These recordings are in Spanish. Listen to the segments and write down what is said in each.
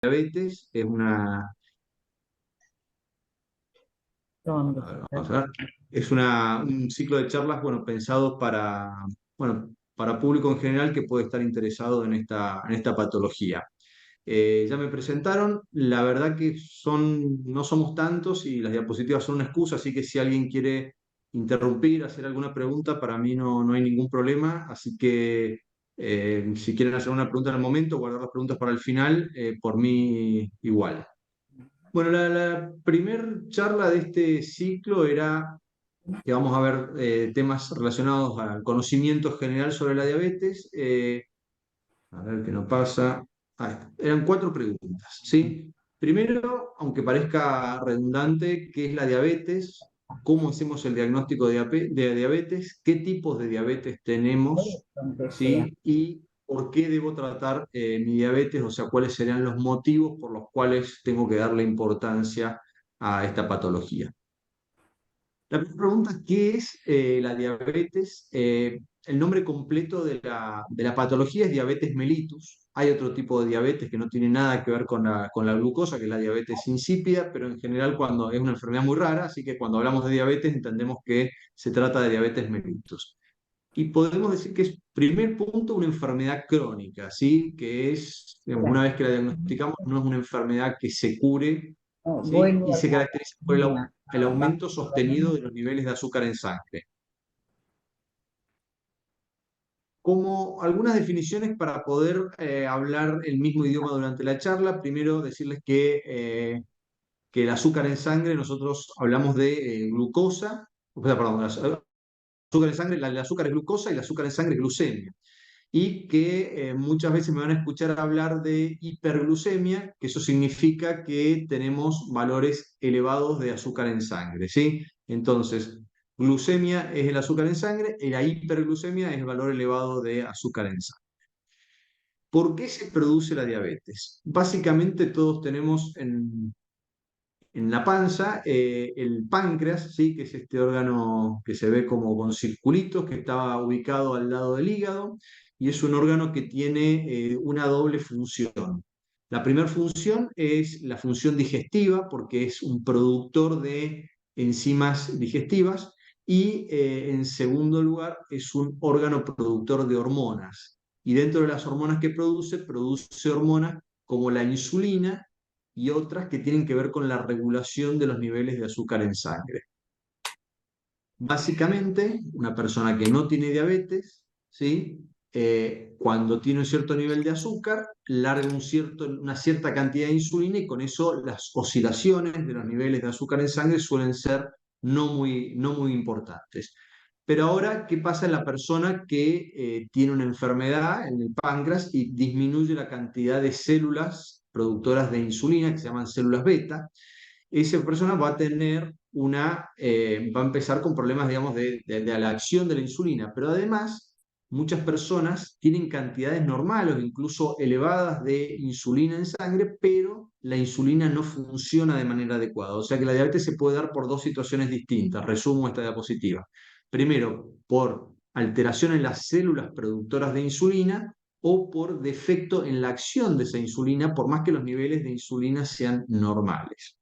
diabetes es ¿Dónde a ver, está? vamos a ver, es un ciclo de charlas, bueno, pensados para público en general que puede estar interesado en esta patología. Ya me presentaron, la verdad que no somos tantos y las diapositivas son una excusa, así que si alguien quiere interrumpir, hacer alguna pregunta, para mí no hay ningún problema, así que si quieren hacer una pregunta en el momento, guardar las preguntas para el final, por mí igual. Bueno, la primer charla de este ciclo era que vamos a ver temas relacionados al conocimiento general sobre la diabetes. A ver qué nos pasa. Ahí está. Eran cuatro preguntas, ¿sí? Primero, aunque parezca redundante, ¿qué es la diabetes? ¿Cómo hacemos el diagnóstico de diabetes? ¿Qué tipos de diabetes tenemos? Donde sea. ¿Sí? ¿Y por qué debo tratar mi diabetes? O sea, ¿cuáles serían los motivos por los cuales tengo que darle importancia a esta patología? La primera pregunta, ¿qué es la diabetes? El nombre completo de la patología es diabetes mellitus. Hay otro tipo de diabetes que no tiene nada que ver con la glucosa, que es la diabetes insípida, pero en general cuando es una enfermedad muy rara, así que cuando hablamos de diabetes entendemos que se trata de diabetes mellitus. Y podemos decir que es, primer punto, una enfermedad crónica, ¿sí? Que es, digamos, una vez que la diagnosticamos, no es una enfermedad que se cure, ¿sí? Vuelvo Y a se la caracteriza por mía. el Va, aumento sostenido de los niveles de azúcar en sangre. Como algunas definiciones para poder hablar el mismo idioma durante la charla, primero decirles que el azúcar en sangre, nosotros hablamos de glucosa, o sea, perdón, azúcar en sangre, el azúcar es glucosa y el azúcar en sangre es glucemia. Y que muchas veces me van a escuchar hablar de hiperglucemia, que eso significa que tenemos valores elevados de azúcar en sangre, ¿sí? Entonces, glucemia es el azúcar en sangre y la hiperglucemia es el valor elevado de azúcar en sangre. ¿Por qué se produce la diabetes? Básicamente todos tenemos en la panza el páncreas, ¿sí? Que es este órgano que se ve como con circulitos, que está ubicado al lado del hígado, y es un órgano que tiene una doble función. La primera función es la función digestiva, porque es un productor de enzimas digestivas, y en segundo lugar es un órgano productor de hormonas. Y dentro de las hormonas que produce hormonas como la insulina y otras que tienen que ver con la regulación de los niveles de azúcar en sangre. Básicamente, una persona que no tiene diabetes, ¿sí? Cuando tiene un cierto nivel de azúcar, larga una cierta cantidad de insulina y con eso las oscilaciones de los niveles de azúcar en sangre suelen ser no muy importantes. Pero ahora, ¿qué pasa en la persona que tiene una enfermedad en el páncreas y disminuye la cantidad de células productoras de insulina, que se llaman células beta? Esa persona va a tener va a empezar con problemas, digamos, de la acción de la insulina, pero además muchas personas tienen cantidades normales o incluso elevadas de insulina en sangre, pero la insulina no funciona de manera adecuada. O sea que la diabetes se puede dar por dos situaciones distintas. Resumo esta diapositiva. Primero, por alteración en las células productoras de insulina o por defecto en la acción de esa insulina, por más que los niveles de insulina sean normales.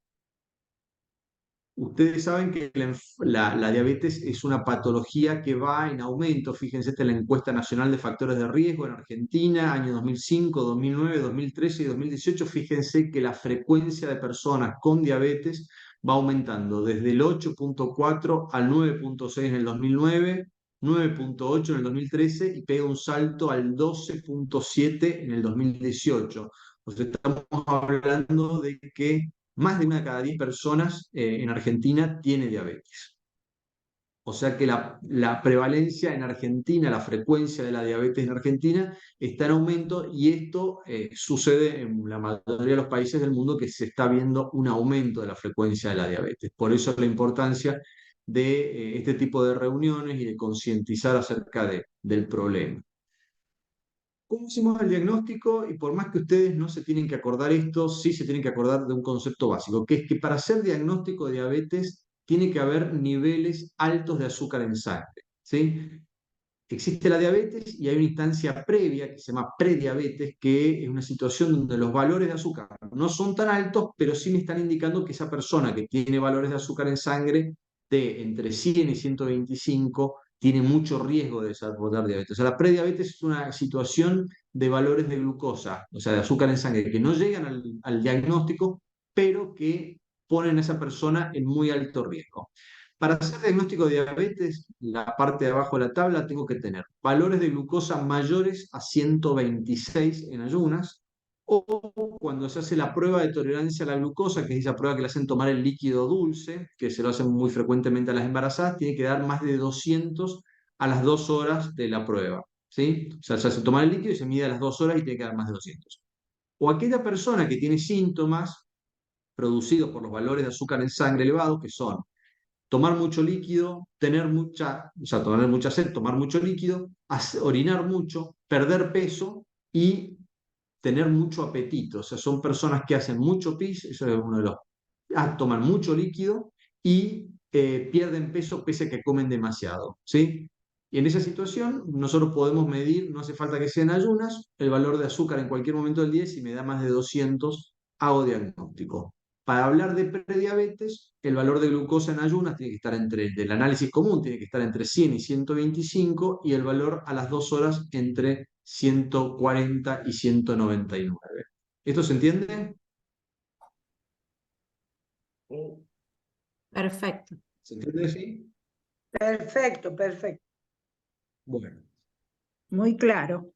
Ustedes saben que la diabetes es una patología que va en aumento. Fíjense, esta es la encuesta nacional de factores de riesgo en Argentina, año 2005, 2009, 2013 y 2018. Fíjense que la frecuencia de personas con diabetes va aumentando desde el 8,4 al 9,6 en el 2009, 9,8 en el 2013 y pega un salto al 12,7 en el 2018. O sea, estamos hablando de que más de una de cada 10 personas en Argentina tiene diabetes. O sea que la prevalencia en Argentina, la frecuencia de la diabetes en Argentina está en aumento y esto sucede en la mayoría de los países del mundo que se está viendo un aumento de la frecuencia de la diabetes. Por eso la importancia de este tipo de reuniones y de concientizar acerca del problema. ¿Cómo hicimos el diagnóstico? Y por más que ustedes no se tienen que acordar esto, sí se tienen que acordar de un concepto básico, que es que para hacer diagnóstico de diabetes tiene que haber niveles altos de azúcar en sangre, ¿sí? existe la diabetes y hay una instancia previa que se llama prediabetes, que es una situación donde los valores de azúcar no son tan altos, pero sí me están indicando que esa persona que tiene valores de azúcar en sangre de entre 100 y 125 tiene mucho riesgo de desarrollar diabetes. O sea, la prediabetes es una situación de valores de glucosa, o sea, de azúcar en sangre, que no llegan al diagnóstico, pero que ponen a esa persona en muy alto riesgo. Para hacer diagnóstico de diabetes, la parte de abajo de la tabla tengo que tener valores de glucosa mayores a 126 en ayunas, o cuando se hace la prueba de tolerancia a la glucosa, que es esa prueba que le hacen tomar el líquido dulce, que se lo hacen muy frecuentemente a las embarazadas, tiene que dar más de 200 a las 2 horas de la prueba. ¿Sí? O sea, se hace tomar el líquido y se mide a las 2 horas y tiene que dar más de 200. O aquella persona que tiene síntomas producidos por los valores de azúcar en sangre elevados, que son tomar mucho líquido, o sea, tener mucha sed, tomar mucho líquido, orinar mucho, perder peso y tener mucho apetito. O sea, son personas que hacen mucho pis, eso es uno de los... toman mucho líquido y pierden peso pese a que comen demasiado, ¿sí? Y en esa situación nosotros podemos medir, no hace falta que sean ayunas, el valor de azúcar en cualquier momento del día y si me da más de 200, hago diagnóstico. Para hablar de prediabetes, el valor de glucosa en ayunas tiene que estar entre, del análisis común, tiene que estar entre 100 y 125 y el valor a las 2 horas entre 140 y 199. ¿Esto se entiende? Perfecto. ¿Se entiende? Sí. Perfecto, perfecto. Bueno, Muy claro.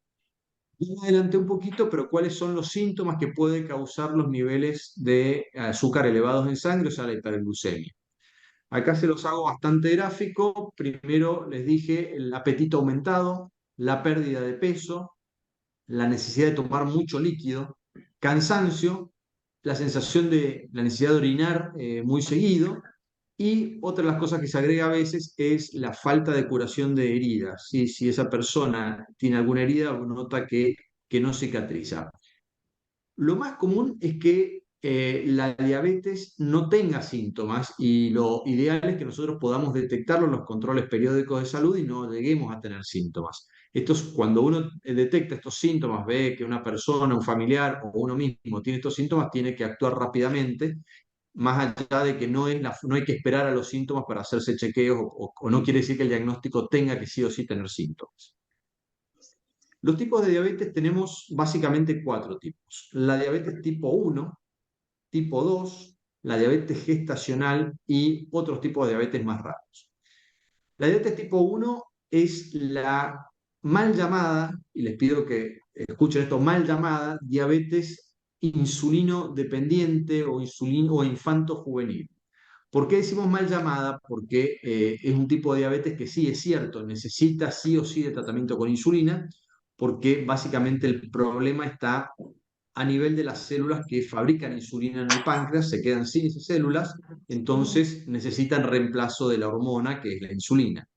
yo me adelanté un poquito, pero ¿cuáles son los síntomas que puede causar los niveles de azúcar elevados en sangre, o sea, la hiperglucemia? Acá se los hago bastante gráfico. Primero les dije el apetito aumentado, la pérdida de peso, la necesidad de tomar mucho líquido, cansancio, la sensación de la necesidad de orinar muy seguido. Y otra de las cosas que se agrega a veces es la falta de curación de heridas. ¿Sí? Si esa persona tiene alguna herida, uno nota que no cicatriza. Lo más común es que la diabetes no tenga síntomas y lo ideal es que nosotros podamos detectarlo en los controles periódicos de salud y no lleguemos a tener síntomas. Esto es cuando uno detecta estos síntomas, ve que una persona, un familiar o uno mismo tiene estos síntomas, tiene que actuar rápidamente, más allá de que no hay que esperar a los síntomas para hacerse chequeos o no quiere decir que el diagnóstico tenga que sí o sí tener síntomas. Los tipos de diabetes tenemos básicamente cuatro tipos. La diabetes tipo 1, tipo 2, la diabetes gestacional y otros tipos de diabetes más raros. La diabetes tipo 1 es la mal llamada, y les pido que escuchen esto, mal llamada diabetes insulino dependiente o, o infanto juvenil. ¿Por qué decimos mal llamada? Porque es un tipo de diabetes que sí es cierto, necesita sí o sí de tratamiento con insulina, porque básicamente el problema está a nivel de las células que fabrican insulina en el páncreas, se quedan sin esas células, entonces necesitan reemplazo de la hormona que es la insulina.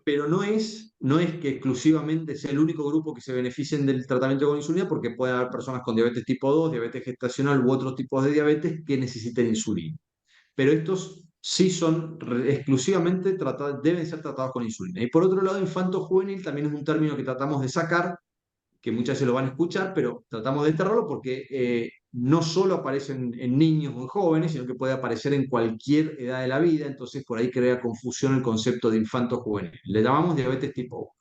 Pero no es que exclusivamente sea el único grupo que se beneficien del tratamiento con insulina, porque puede haber personas con diabetes tipo 2, diabetes gestacional u otros tipos de diabetes que necesiten insulina. Pero estos sí son exclusivamente tratados, deben ser tratados con insulina. Y por otro lado, infanto juvenil también es un término que tratamos de sacar, que muchas veces lo van a escuchar, pero tratamos de enterrarlo porque no solo aparece en niños o en jóvenes, sino que puede aparecer en cualquier edad de la vida, entonces por ahí crea confusión el concepto de infanto juvenil. Le llamamos diabetes tipo 1.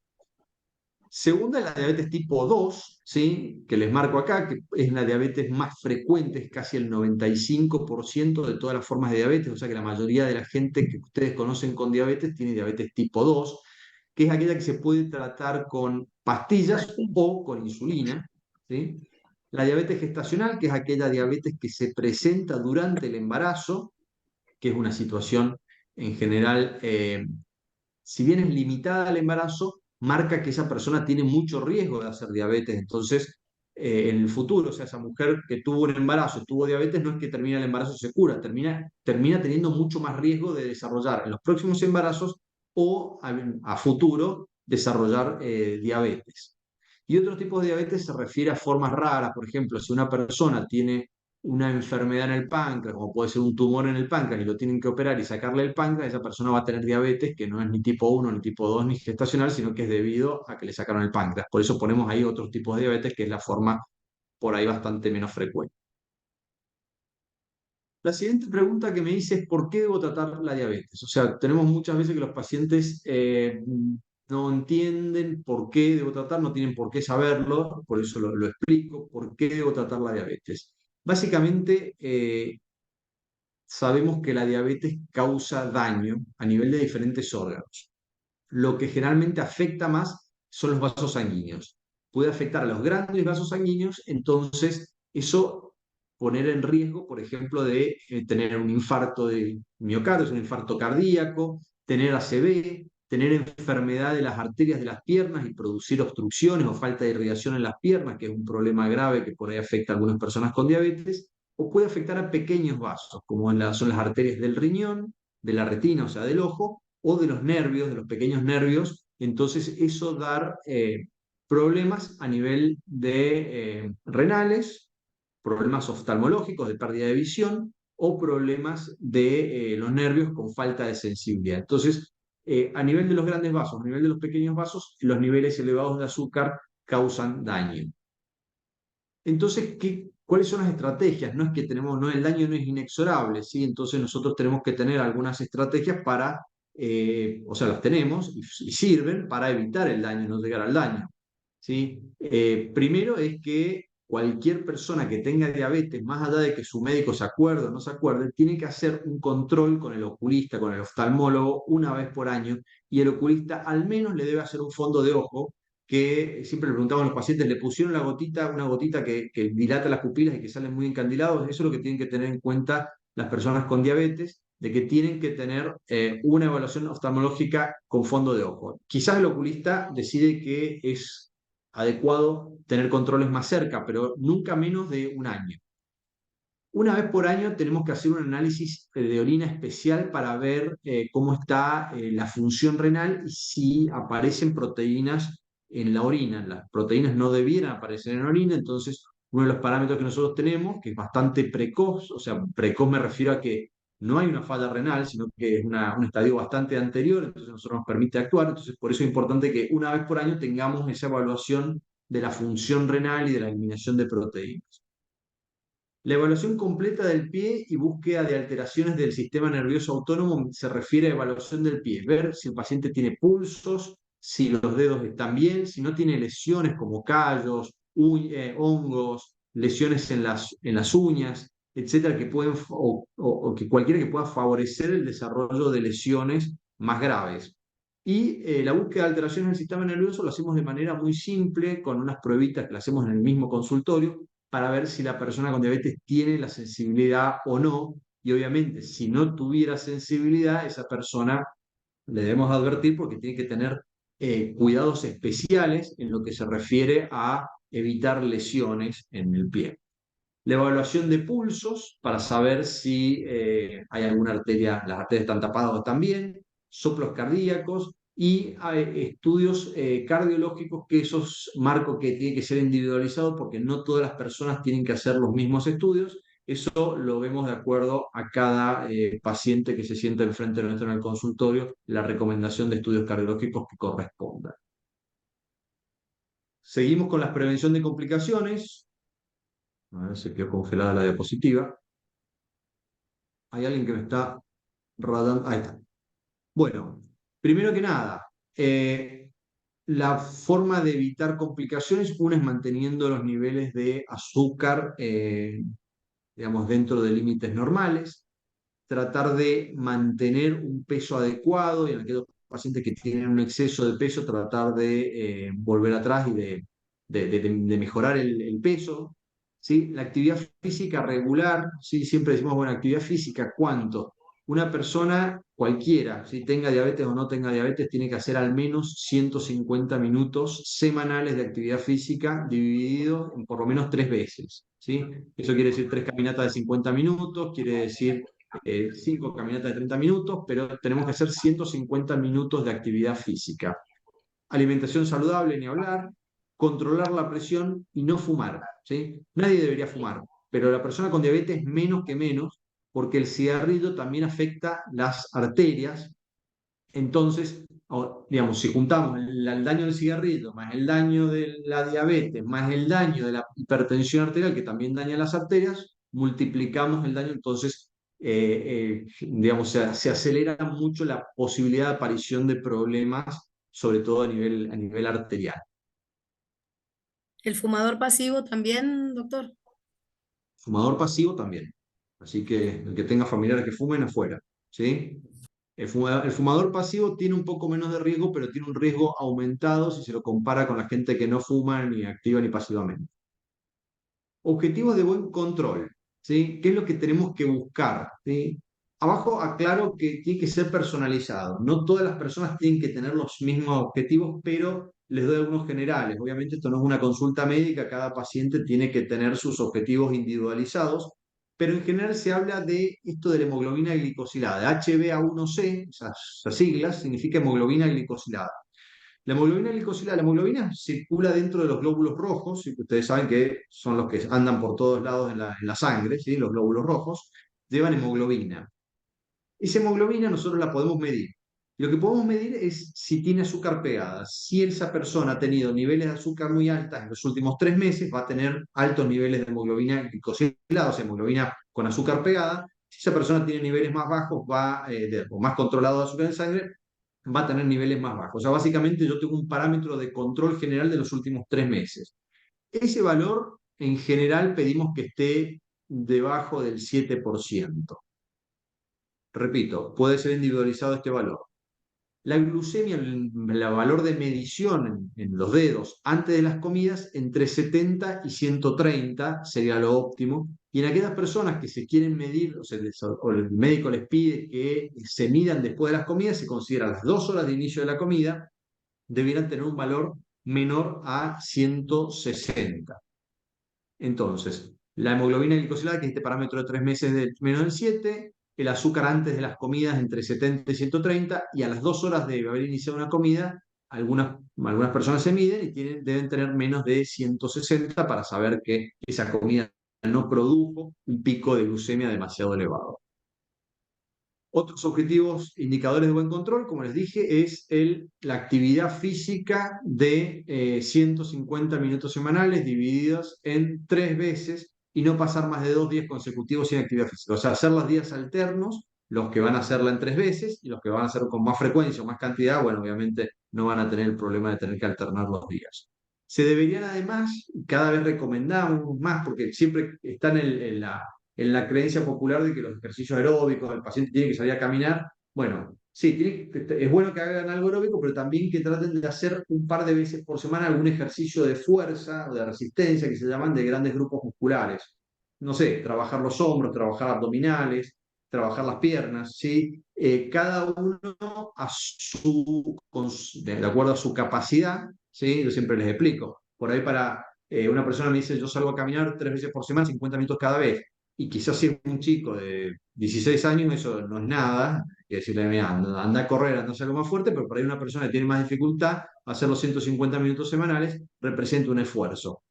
Segunda es la diabetes tipo 2, ¿sí? Que les marco acá, que es la diabetes más frecuente, es casi el 95% de todas las formas de diabetes, o sea que la mayoría de la gente que ustedes conocen con diabetes tiene diabetes tipo 2, que es aquella que se puede tratar con pastillas o con insulina, ¿sí? La diabetes gestacional, que es aquella diabetes que se presenta durante el embarazo, que es una situación en general si bien es limitada al embarazo, marca que esa persona tiene mucho riesgo de hacer diabetes. Entonces, en el futuro, o sea, esa mujer que tuvo un embarazo, tuvo diabetes, no es que termina el embarazo y se cura, termina teniendo mucho más riesgo de desarrollar en los próximos embarazos o a futuro desarrollar diabetes. Y otros tipos de diabetes se refiere a formas raras, por ejemplo, si una persona tiene una enfermedad en el páncreas, como puede ser un tumor en el páncreas, y lo tienen que operar y sacarle el páncreas, esa persona va a tener diabetes que no es ni tipo 1, ni tipo 2, ni gestacional, sino que es debido a que le sacaron el páncreas. Por eso ponemos ahí otros tipos de diabetes, que es la forma por ahí bastante menos frecuente. La siguiente pregunta que me hice es ¿por qué debo tratar la diabetes? O sea, tenemos muchas veces que los pacientes no entienden por qué debo tratar, no tienen por qué saberlo, por eso lo explico, ¿por qué debo tratar la diabetes? Básicamente, sabemos que la diabetes causa daño a nivel de diferentes órganos. Lo que generalmente afecta más son los vasos sanguíneos. Puede afectar a los grandes vasos sanguíneos, entonces eso poner en riesgo, por ejemplo, de tener un infarto de miocardio, un infarto cardíaco, tener ACV, tener enfermedad de las arterias de las piernas y producir obstrucciones o falta de irrigación en las piernas, que es un problema grave que por ahí afecta a algunas personas con diabetes, o puede afectar a pequeños vasos, como son las arterias del riñón, de la retina, o sea, del ojo, o de los nervios, de los pequeños nervios. Entonces, eso dar problemas a nivel de renales, problemas oftalmológicos de pérdida de visión o problemas de los nervios con falta de sensibilidad. Entonces, a nivel de los grandes vasos, a nivel de los pequeños vasos, los niveles elevados de azúcar causan daño. Entonces, ¿cuáles son las estrategias? No es que tenemos, no, el daño no es inexorable, ¿sí? Entonces nosotros tenemos que tener algunas estrategias para, o sea, las tenemos y sirven para evitar el daño, no llegar al daño, ¿sí? Primero es que cualquier persona que tenga diabetes, más allá de que su médico se acuerde o no se acuerde, tiene que hacer un control con el oculista, con el oftalmólogo, una vez por año, y el oculista al menos le debe hacer un fondo de ojo que siempre le preguntaban a los pacientes, ¿le pusieron la gotita, una gotita que dilata las pupilas y que salen muy encandilados? Eso es lo que tienen que tener en cuenta las personas con diabetes, de que tienen que tener una evaluación oftalmológica con fondo de ojo. Quizás el oculista decide que es adecuado tener controles más cerca, pero nunca menos de un año. Una vez por año tenemos que hacer un análisis de orina especial para ver cómo está la función renal y si aparecen proteínas en la orina. Las proteínas no debieran aparecer en la orina, entonces uno de los parámetros que nosotros tenemos, que es bastante precoz, o sea, precoz me refiero a que no hay una falla renal, sino que es un estadio bastante anterior, entonces nosotros nos permite actuar, entonces por eso es importante que una vez por año tengamos esa evaluación de la función renal y de la eliminación de proteínas. La evaluación completa del pie y búsqueda de alteraciones del sistema nervioso autónomo se refiere a evaluación del pie, ver si el paciente tiene pulsos, si los dedos están bien, si no tiene lesiones como callos, hongos, lesiones en las uñas, etcétera, que pueden, o que cualquiera que pueda favorecer el desarrollo de lesiones más graves. Y la búsqueda de alteraciones del sistema nervioso lo hacemos de manera muy simple, con unas pruebitas que las hacemos en el mismo consultorio, para ver si la persona con diabetes tiene la sensibilidad o no. Y obviamente, si no tuviera sensibilidad, esa persona le debemos advertir porque tiene que tener cuidados especiales en lo que se refiere a evitar lesiones en el pie. La evaluación de pulsos para saber si hay alguna arteria, las arterias están tapadas o están bien, soplos cardíacos y estudios cardiológicos, que esos marcos que tiene que ser individualizados porque no todas las personas tienen que hacer los mismos estudios. Eso lo vemos de acuerdo a cada paciente que se sienta enfrente de nuestro en el consultorio, la recomendación de estudios cardiológicos que correspondan. Seguimos con la prevención de complicaciones. A ver, se quedó congelada la diapositiva. Hay alguien que me está radando. Ahí está. Bueno, primero que nada, la forma de evitar complicaciones, una es manteniendo los niveles de azúcar, digamos, dentro de límites normales, tratar de mantener un peso adecuado y en aquellos pacientes que tienen un exceso de peso, tratar de volver atrás y de mejorar el peso. ¿Sí? La actividad física regular, ¿sí? Siempre decimos, bueno, actividad física, ¿cuánto? Una persona cualquiera, si tenga diabetes o no tenga diabetes, tiene que hacer al menos 150 minutos semanales de actividad física dividido en por lo menos 3 veces. ¿Sí? Eso quiere decir 3 caminatas de 50 minutos, quiere decir 5 caminatas de 30 minutos, pero tenemos que hacer 150 minutos de actividad física. Alimentación saludable, ni hablar, controlar la presión y no fumar. ¿Sí? Nadie debería fumar. pero la persona con diabetes menos que menos, porque el cigarrillo también afecta las arterias. Entonces, digamos, si juntamos el daño del cigarrillo, más el daño de la diabetes, más el daño de la hipertensión arterial, que también daña las arterias, multiplicamos el daño, entonces, digamos, se acelera mucho la posibilidad de aparición de problemas, sobre todo a nivel arterial. ¿El fumador pasivo también, doctor? Fumador pasivo también. Así que el que tenga familiares que fumen afuera, ¿sí? El fumador pasivo tiene un poco menos de riesgo, pero tiene un riesgo aumentado si se lo compara con la gente que no fuma ni activa ni pasivamente. Objetivos de buen control, ¿sí? ¿Qué es lo que tenemos que buscar? ¿Sí? Abajo aclaro que tiene que ser personalizado. No todas las personas tienen que tener los mismos objetivos, pero les doy algunos generales. Obviamente esto no es una consulta médica, cada paciente tiene que tener sus objetivos individualizados, pero en general se habla de esto de la hemoglobina glicosilada. HbA1c, esas siglas, significa hemoglobina glicosilada. La hemoglobina glicosilada, la hemoglobina circula dentro de los glóbulos rojos, y ustedes saben que son los que andan por todos lados en la sangre, ¿sí? Los glóbulos rojos llevan hemoglobina. Esa hemoglobina nosotros la podemos medir. Lo que podemos medir es si tiene azúcar pegada. Si esa persona ha tenido niveles de azúcar muy altas en los últimos 3 meses, va a tener altos niveles de hemoglobina glicosilada, o sea, hemoglobina con azúcar pegada. Si esa persona tiene niveles más bajos o más controlados de azúcar en sangre, va a tener niveles más bajos. O sea, básicamente yo tengo un parámetro de control general de los últimos 3 meses. Ese valor, en general, pedimos que esté debajo del 7%. Repito, puede ser individualizado este valor. La glucemia, el valor de medición en los dedos antes de las comidas, entre 70 y 130 sería lo óptimo. Y en aquellas personas que se quieren medir, o el médico les pide que se midan después de las comidas, se considera las 2 horas de inicio de la comida, debieran tener un valor menor a 160. Entonces, la hemoglobina glicosilada, que es este parámetro de 3 meses de menos del 7, el azúcar antes de las comidas entre 70 y 130, y a las 2 horas de haber iniciado una comida, algunas personas se miden y deben tener menos de 160 para saber que esa comida no produjo un pico de glucemia demasiado elevado. Otros objetivos, indicadores de buen control, como les dije, es la actividad física de 150 minutos semanales divididos en 3 veces y no pasar más de 2 días consecutivos sin actividad física. O sea, hacer los días alternos, los que van a hacerla en 3 veces y los que van a hacer con más frecuencia o más cantidad, bueno, obviamente no van a tener el problema de tener que alternar los días. Se deberían además, cada vez recomendamos más, porque siempre están en la creencia popular de que los ejercicios aeróbicos, el paciente tiene que salir a caminar. Bueno, sí, es bueno que hagan algo aeróbico, pero también que traten de hacer un par de veces por semana algún ejercicio de fuerza o de resistencia que se llaman de grandes grupos musculares. No sé, trabajar los hombros, trabajar abdominales, trabajar las piernas, ¿sí? Cada uno de acuerdo a su capacidad, ¿sí? Yo siempre les explico. Por ahí una persona me dice, yo salgo a caminar 3 veces por semana, 50 minutos cada vez, y quizás si es un chico de 16 años, eso no es nada, que decirle, mira, anda a correr, anda a hacer algo más fuerte, pero para una persona que tiene más dificultad, hacer los 150 minutos semanales representa un esfuerzo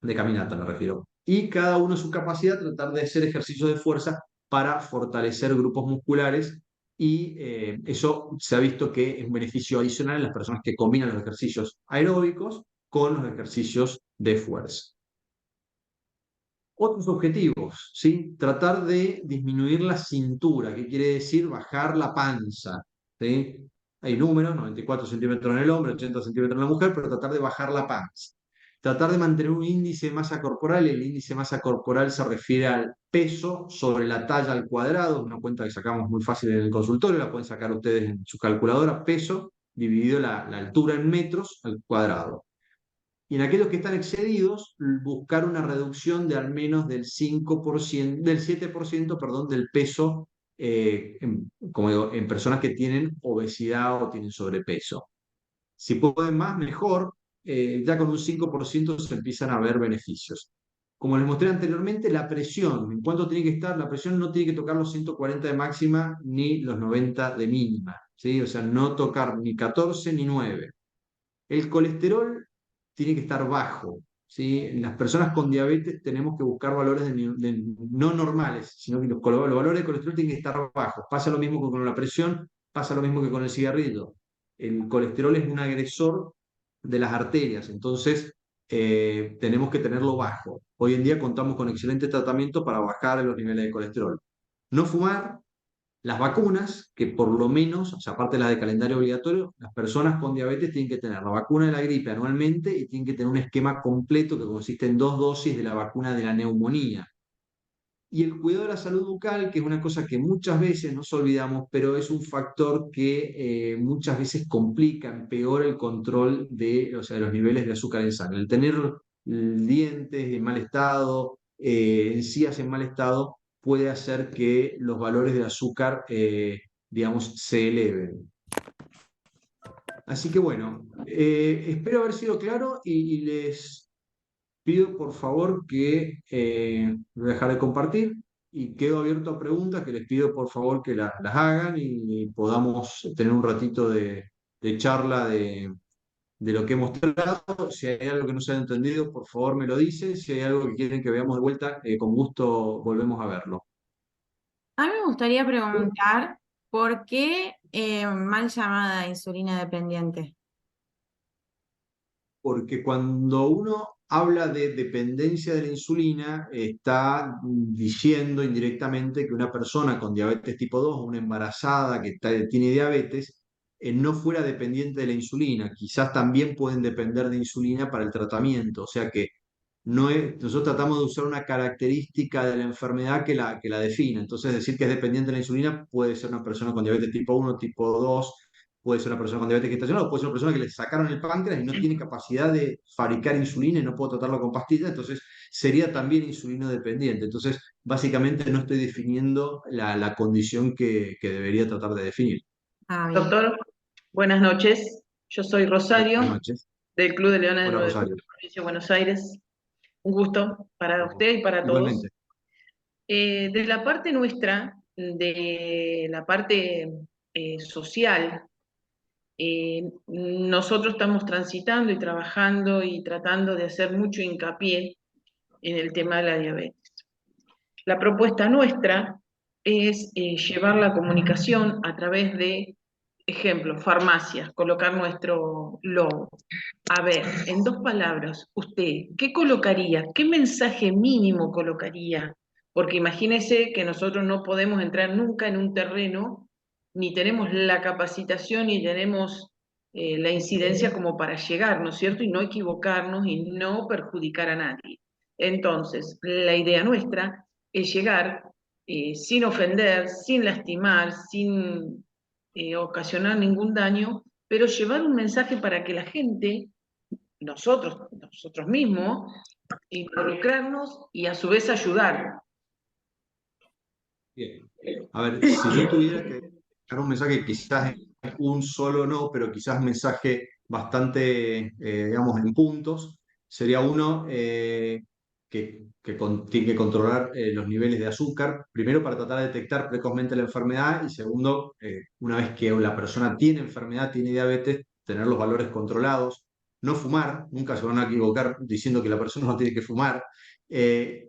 de caminata, me refiero. Y cada uno su capacidad, tratar de hacer ejercicios de fuerza para fortalecer grupos musculares, y eso se ha visto que es un beneficio adicional en las personas que combinan los ejercicios aeróbicos con los ejercicios de fuerza. Otros objetivos, ¿sí? Tratar de disminuir la cintura, que quiere decir bajar la panza, ¿sí? Hay números, 94 centímetros en el hombre, 80 centímetros en la mujer, pero tratar de bajar la panza. Tratar de mantener un índice de masa corporal, y el índice de masa corporal se refiere al peso sobre la talla al cuadrado, una cuenta que sacamos muy fácil en el consultorio, la pueden sacar ustedes en su calculadora, peso dividido la altura en metros al cuadrado. Y en aquellos que están excedidos, buscar una reducción de al menos del 5%, del 7%, perdón, del peso, como digo, en personas que tienen obesidad o tienen sobrepeso. Si pueden más, mejor. Ya con un 5% se empiezan a ver beneficios. Como les mostré anteriormente, la presión, ¿en cuánto tiene que estar? La presión no tiene que tocar los 140 de máxima ni los 90 de mínima, ¿sí? O sea, no tocar ni 14 ni 9. El colesterol tiene que estar bajo, ¿sí? Las personas con diabetes tenemos que buscar valores no normales, sino que los valores de colesterol tienen que estar bajos. Pasa lo mismo que con la presión, pasa lo mismo que con el cigarrillo. El colesterol es un agresor de las arterias, entonces tenemos que tenerlo bajo. Hoy en día contamos con excelentes tratamientos para bajar los niveles de colesterol. No fumar, las vacunas, que por lo menos, o sea, aparte de las de calendario obligatorio, las personas con diabetes tienen que tener la vacuna de la gripe anualmente y tienen que tener un esquema completo que consiste en 2 dosis de la vacuna de la neumonía. Y el cuidado de la salud bucal, que es una cosa que muchas veces nos olvidamos, pero es un factor que muchas veces complica, empeora el control de, o sea, de los niveles de azúcar en sangre. El tener dientes en mal estado, encías en mal estado, puede hacer que los valores de azúcar, digamos, se eleven. Así que bueno, espero haber sido claro y les pido por favor que voy a dejar de compartir y quedo abierto a preguntas que les pido por favor que las hagan y podamos tener un ratito de charla de lo que hemos tratado. Si hay algo que no se haya entendido, por favor me lo dicen. Si hay algo que quieren que veamos de vuelta, con gusto volvemos a verlo. A mí me gustaría preguntar por qué mal llamada insulina dependiente. Porque cuando uno habla de dependencia de la insulina, está diciendo indirectamente que una persona con diabetes tipo 2, una embarazada que tiene diabetes, no fuera dependiente de la insulina. Quizás también pueden depender de insulina para el tratamiento. O sea que nosotros tratamos de usar una característica de la enfermedad que la define. Entonces, decir que es dependiente de la insulina puede ser una persona con diabetes tipo 1, tipo 2, puede ser una persona con diabetes gestacional, o puede ser una persona que le sacaron el páncreas y no tiene capacidad de fabricar insulina y no puedo tratarlo con pastillas, entonces sería también insulino dependiente. Entonces, básicamente no estoy definiendo la condición que debería tratar de definir. Ah, bien. Doctor, buenas noches. Yo soy Rosario, Buenas noches. del Club de Leones de Hola, 9 de Rosario. julio, provincia de Buenos Aires. Un gusto para usted y para todos. Igualmente. De la parte nuestra, de la parte social, nosotros estamos transitando y trabajando y tratando de hacer mucho hincapié en el tema de la diabetes. La propuesta nuestra es llevar la comunicación a través de, ejemplo, farmacias, colocar nuestro logo. A ver, en 2 palabras, usted, ¿qué colocaría? ¿Qué mensaje mínimo colocaría? Porque imagínese que nosotros no podemos entrar nunca en un terreno, ni tenemos la capacitación, ni tenemos la incidencia como para llegar, ¿no es cierto? Y no equivocarnos y no perjudicar a nadie. Entonces, la idea nuestra es llegar sin ofender, sin lastimar, sin ocasionar ningún daño, pero llevar un mensaje para que la gente, nosotros mismos, involucrarnos y a su vez ayudar. Bien. A ver, si yo tuviera que dejar un mensaje, quizás un solo no, pero quizás un mensaje bastante, digamos, en puntos, sería uno tiene que controlar los niveles de azúcar, primero para tratar de detectar precozmente la enfermedad y segundo, una vez que la persona tiene enfermedad, tiene diabetes, tener los valores controlados, no fumar, nunca se van a equivocar diciendo que la persona no tiene que fumar,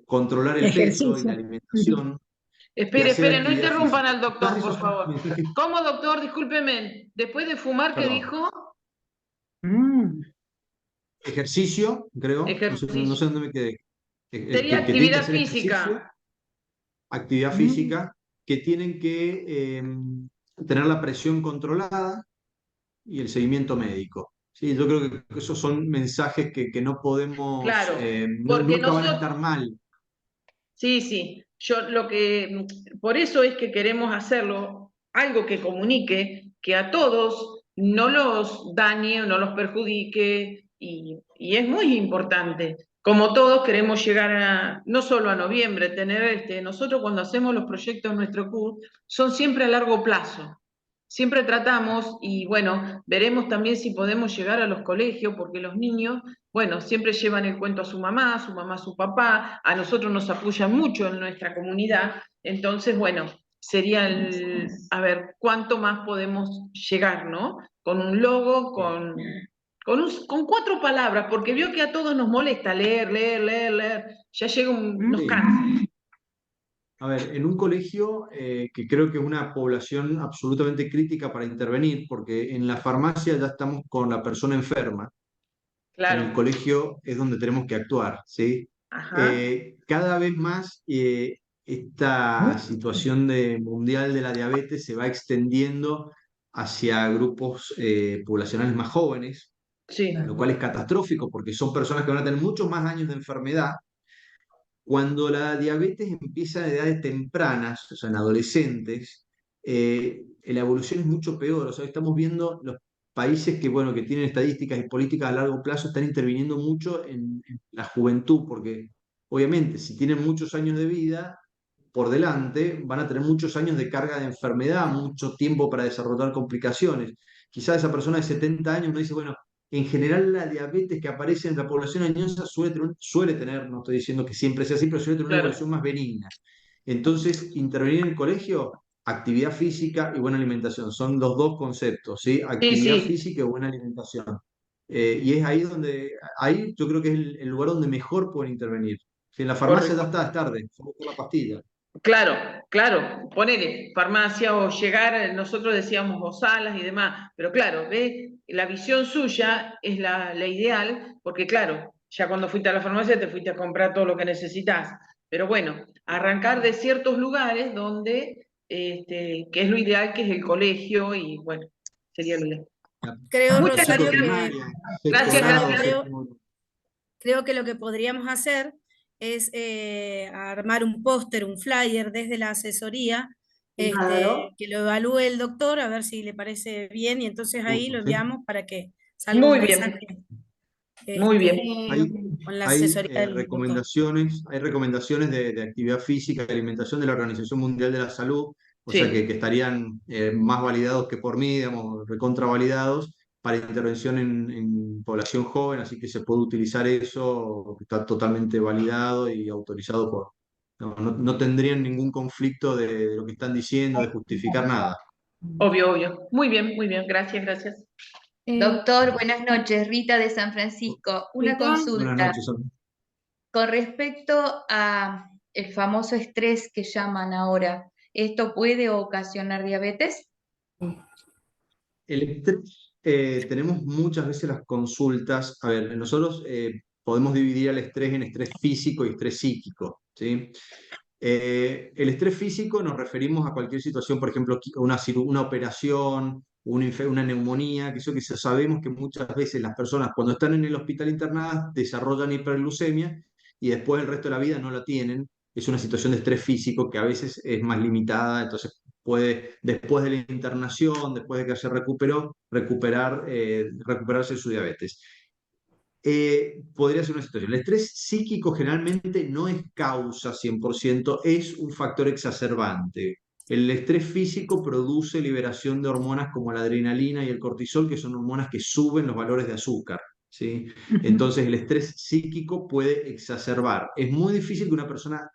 controlar el peso y la Ejercicio. alimentación. Y Espere, hacer espere, no actividad interrumpan física. al doctor, Esos por son favor. mensajes. ¿Cómo, doctor? Discúlpeme. Después de fumar, ¿qué Perdón. dijo? Ejercicio, creo. No sé, no sé Ejercicio. dónde me quedé. Sería Que tienen que actividad hacer ejercicio, física. actividad física, que tienen que tener la presión controlada y el seguimiento médico. Sí, yo creo que esos son mensajes que no podemos, Claro, porque nunca van a nosotros, estar mal. sí, sí, yo lo que, por eso es que queremos hacerlo, algo que comunique, que a todos no los dañe o no los perjudique, y es muy importante. Como todos queremos llegar a, no solo a noviembre, tener nosotros cuando hacemos los proyectos en nuestro CUR, son siempre a largo plazo. Siempre tratamos, y bueno, veremos también si podemos llegar a los colegios, porque los niños, bueno, siempre llevan el cuento a su mamá a su papá, a nosotros nos apoyan mucho en nuestra comunidad, entonces, bueno, sería a ver, cuánto más podemos llegar, ¿no? Con un logo, con 4 palabras, porque vio que a todos nos molesta leer, ya llega nos Sí. cansa. A ver, en un colegio que creo que es una población absolutamente crítica para intervenir, porque en la farmacia ya estamos con la persona enferma, en el Claro, colegio es donde tenemos que actuar, ¿sí? ajá, Cada vez más esta situación mundial de la diabetes se va extendiendo hacia grupos poblacionales más jóvenes, sí, lo cual es catastrófico porque son personas que van a tener muchos más años de enfermedad. Cuando la diabetes empieza a edades tempranas, o sea, en adolescentes, la evolución es mucho peor. O sea, estamos viendo los países que, bueno, que tienen estadísticas y políticas a largo plazo están interviniendo mucho en la juventud, porque obviamente si tienen muchos años de vida por delante, van a tener muchos años de carga de enfermedad, mucho tiempo para desarrollar complicaciones. Quizás esa persona de 70 años no dice, bueno, en general la diabetes que aparece en la población añosa suele tener, no estoy diciendo que siempre sea así, pero suele tener una claro, evolución más benigna. Entonces, intervenir en el colegio, actividad física y buena alimentación, son los dos conceptos, ¿sí? sí, Actividad sí, física y buena alimentación. Y es ahí yo creo que es el lugar donde mejor pueden intervenir. Si en la farmacia ya correcto. está, es tarde, fue a buscar la pastilla. Claro, claro, ponele farmacia o llegar, nosotros decíamos o salas y demás, pero claro, ve, la visión suya es la ideal, porque claro, ya cuando fuiste a la farmacia te fuiste a comprar todo lo que necesitas, pero bueno, arrancar de ciertos lugares donde, que es lo ideal, que es el colegio, y bueno, sería lo ideal. Creo, Muchas Ciclo Rosario, gracias, primario, sexto gracias, grado, gracias. Creo, séptimo. creo que lo que podríamos hacer es armar un póster, un flyer desde la asesoría, Claro. que lo evalúe el doctor, a ver si le parece bien, y entonces ahí lo Perfecto. enviamos para que salga un Muy bien, mensaje muy bien. Eh, Hay, con la hay asesoría del doctor. recomendaciones de actividad física y alimentación de la Organización Mundial de la Salud, o sea Sí, que estarían más validados que por mí, digamos, recontravalidados para intervención en población joven, así que se puede utilizar eso, está totalmente validado y autorizado por... No tendrían ningún conflicto de lo que están diciendo, de justificar nada. obvio, obvio. Muy bien, gracias, gracias. eh, Doctor, buenas noches. Rita de San Francisco. Una Rita, Buenas consulta noches. con respecto a el famoso estrés que llaman ahora. ¿Esto puede ocasionar diabetes? El estrés, tenemos muchas veces las consultas. A ver, nosotros podemos dividir el estrés en estrés físico y estrés psíquico, ¿sí? El estrés físico nos referimos a cualquier situación, por ejemplo, una operación, una neumonía, que eso que sabemos que muchas veces las personas cuando están en el hospital internadas desarrollan hiperglucemia y después el resto de la vida no la tienen. Es una situación de estrés físico que a veces es más limitada, entonces puede, después de la internación, después de que se recuperó, recuperarse su diabetes. Podría ser una situación. El estrés psíquico generalmente no es causa 100%, es un factor exacerbante. El estrés físico produce liberación de hormonas como la adrenalina y el cortisol, que son hormonas que suben los valores de azúcar, ¿sí? Entonces el estrés psíquico puede exacerbar. Es muy difícil que una persona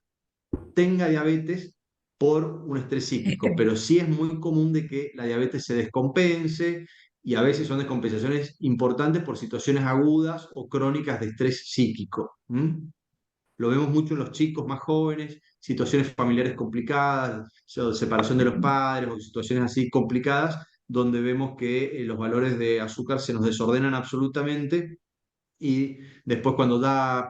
tenga diabetes por un estrés psíquico, pero sí es muy común de que la diabetes se descompense y a veces son descompensaciones importantes por situaciones agudas o crónicas de estrés psíquico. Lo vemos mucho en los chicos más jóvenes, situaciones familiares complicadas, separación de los padres o situaciones así complicadas, donde vemos que los valores de azúcar se nos desordenan absolutamente y después cuando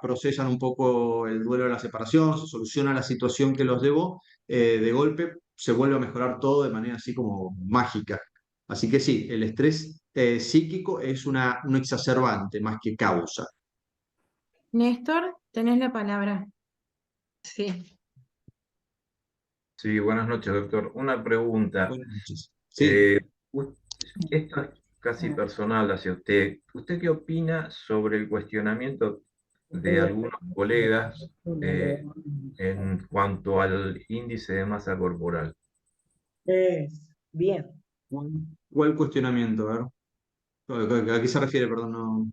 procesan un poco el duelo de la separación, se soluciona la situación que los llevó, de golpe se vuelve a mejorar todo de manera así como mágica. Así que sí, el estrés psíquico es un exacerbante más que causa. Néstor, tenés la palabra. Sí. Sí, buenas noches, doctor. Una pregunta. Buenas noches. Sí. Eh, u- Esto es casi personal hacia usted. ¿Usted qué opina sobre el cuestionamiento de algunos colegas en cuanto al índice de masa corporal? Bien. ¿Cuál cuestionamiento? A ver. ¿A qué se refiere? Perdón, no.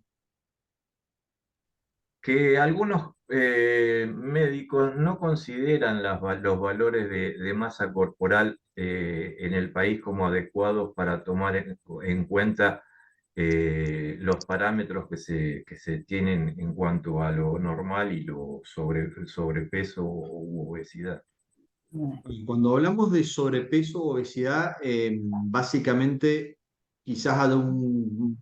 Que algunos médicos no consideran los valores de masa corporal en el país como adecuados para tomar en cuenta los parámetros que se tienen en cuanto a lo normal y lo sobrepeso u obesidad. Y cuando hablamos de sobrepeso o obesidad, básicamente quizás hay un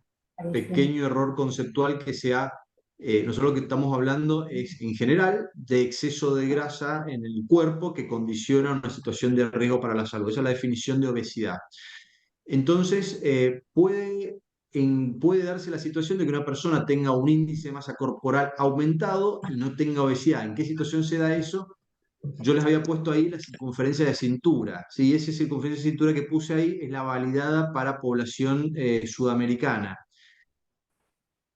pequeño error conceptual que sea, nosotros lo que estamos hablando es en general de exceso de grasa en el cuerpo que condiciona una situación de riesgo para la salud. Esa es la definición de obesidad. Entonces, puede darse la situación de que una persona tenga un índice de masa corporal aumentado y no tenga obesidad. ¿En qué situación se da eso? Yo les había puesto ahí la circunferencia de cintura. ¿Sí? Esa circunferencia de cintura que puse ahí es la validada para población sudamericana,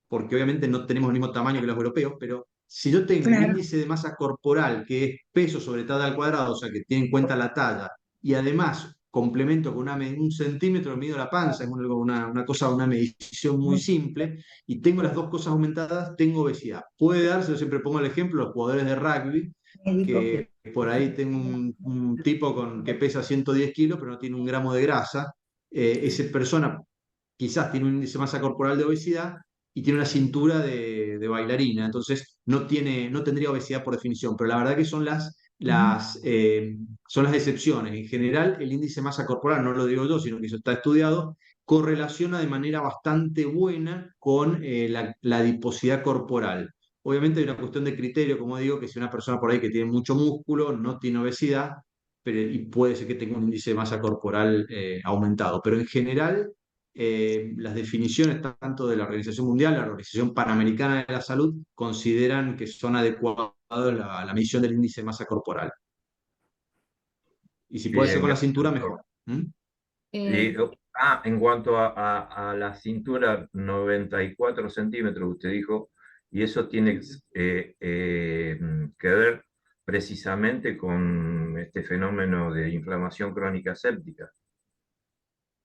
porque obviamente no tenemos el mismo tamaño que los europeos, pero si yo tengo un Claro. índice de masa corporal que es peso sobre tada al cuadrado, o sea que tiene en cuenta la talla, y además complemento con un centímetro, mido la panza, es una cosa, una medición muy simple, y tengo las dos cosas aumentadas, tengo obesidad. Puede darse, yo siempre pongo el ejemplo, los jugadores de rugby, que por ahí tengo un tipo que pesa 110 kilos, pero no tiene un gramo de grasa. Esa persona quizás tiene un índice de masa corporal de obesidad y tiene una cintura de bailarina, entonces no tendría obesidad por definición, pero la verdad que son son las excepciones. En general, el índice de masa corporal, no lo digo yo, sino que eso está estudiado, correlaciona de manera bastante buena con la adiposidad corporal. Obviamente hay una cuestión de criterio, como digo, que si una persona por ahí que tiene mucho músculo, no tiene obesidad, y puede ser que tenga un índice de masa corporal aumentado, pero en general las definiciones tanto de la Organización Mundial, la Organización Panamericana de la Salud, consideran que son adecuadas a la medición del índice de masa corporal. Y si puede ser Bien, con la gracias, cintura, doctor. mejor. ¿Mm? Eh, En cuanto a la cintura, 94 centímetros, usted dijo, y eso tiene que ver precisamente con este fenómeno de inflamación crónica séptica.